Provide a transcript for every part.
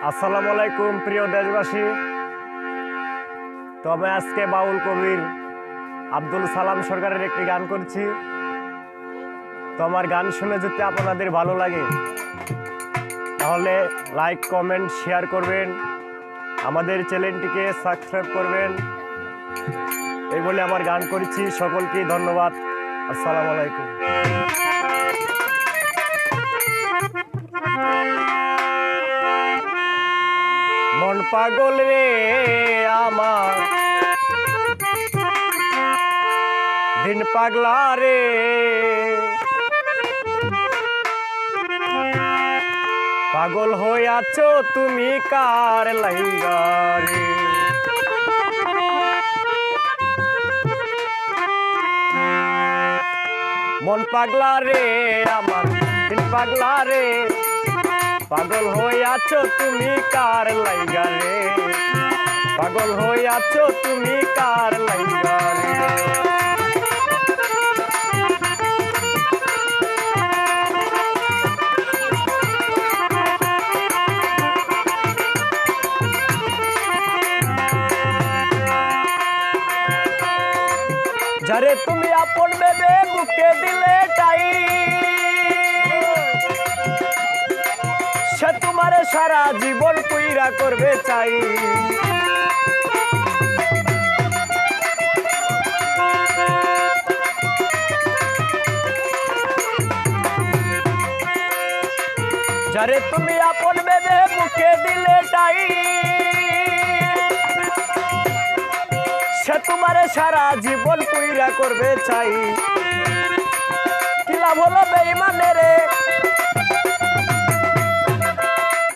আসসালামু আলাইকুম প্রিয় দেশবাসী। তো আমি আজকে বাউল কবির আব্দুল সালাম সরকারের একটি গান করছি। তো আমার গান শুনে যদি আপনাদের ভালো লাগে তাহলে লাইক কমেন্ট শেয়ার করবেন, আমাদের চ্যানেলটিকে সাবস্ক্রাইব করবেন। এই বলে আমার গান করেছি। সকলকে ধন্যবাদ। আসসালামু আলাইকুম। মন পাগল রে আমার, দিন পাগলা রে, পাগল হইয়াছো তুমি কার লাইগা রে। মন পাগলা রে আমার, দিন পাগলা রে, পাগল হইয়াছো তুমি কার লাইগা রে, পাগল হইয়াছো তুমি কার লাইগা রে। যারে তুমি আপন ভেবে বুকে দিলে টাই, সে তোমারে সারা জীবন কইরা করবে চাই। যারে তুমি আপন ভেবে বুকে দিলে টাই, সে তোমারে সারা জীবন কইরা করবে চাই। কি লাভ হলো বেঈমানে রে,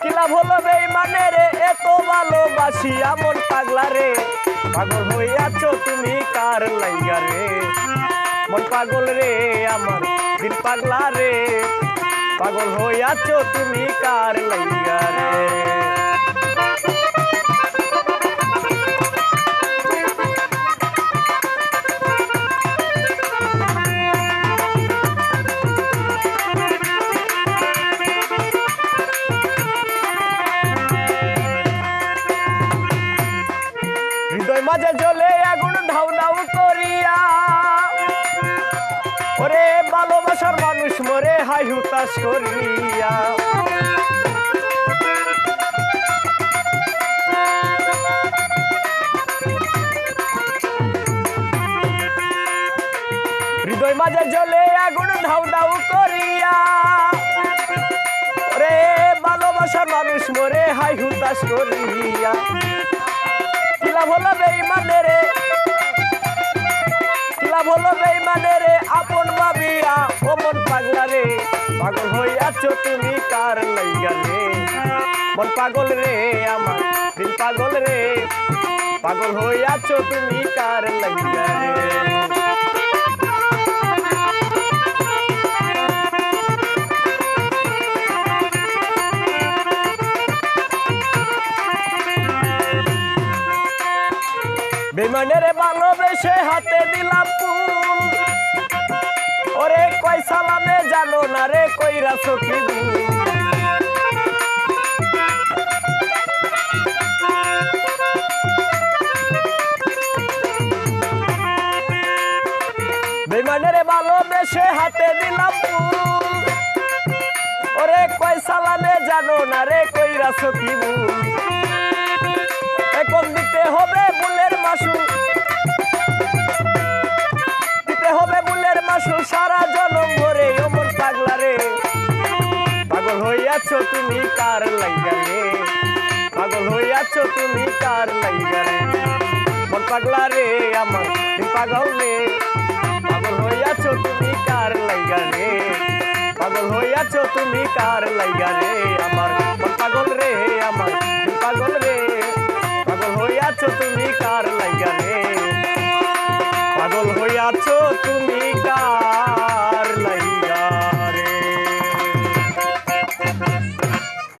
কি লাভ হলো বেঈমানে রে, এত ভালোবাসি আমন পাগলা রে, পাগল হইয়াছো তুমি কার লাইগা রে। মন পাগল রে আমার, দিন পাগলা রে, পাগল হইয়াছো তুমি কার লাইগা রে। হৃদয় মাঝে জ্বলে আগুন ধাউ ধাউ করিয়া, ওরে ভালোবাসার মানুষ মরে হাই হুতাশ করিয়া। হৃদয় মাঝে জ্বলে আগুন ধাউ ধাউ করিয়া, ওরে ভালোবাসার মানুষ মরে হাই হুতাশ করিয়া। কি লাভ হলো বেঈমানে রে, কি লাভ হলো বেঈমানে রে, আপন ভাবিয়া ও মন পাগলা রে, পাগল হইয়াছো তুমি কার লাইগা রে। মন পাগল রে আমার, দিন পাগল রে, পাগল হইয়াছো তুমি কার লাইগা রে। বেঈমানের ভালোবেসে হাতে দিলাম ফুল, ওরে কই সালামে জানো না রে কইরাছো কি ভুল। বেঈমানের ভালোবেসে হাতে দিলাম ফুল, ওরে কই সালামে জানো না রে কইরাছো কি ভুল। এখন দিতে হবে বুলের মাসুল, দিতে হবে বুলের মাসুল সারা জনম ভরে। ও মন পাগলা রে, পাগল হইয়াছো তুমি কার লাইগা রে, পাগল হইয়াছো তুমি কার লাইগা রে। মন পাগলা রে আমার, দিন পাগল রে, পাগল হইয়াছো তুমি কার লাইগা রে, পাগল হইয়াছো তুমি কার লাইগা রে। আমার মন পাগল রে আমার,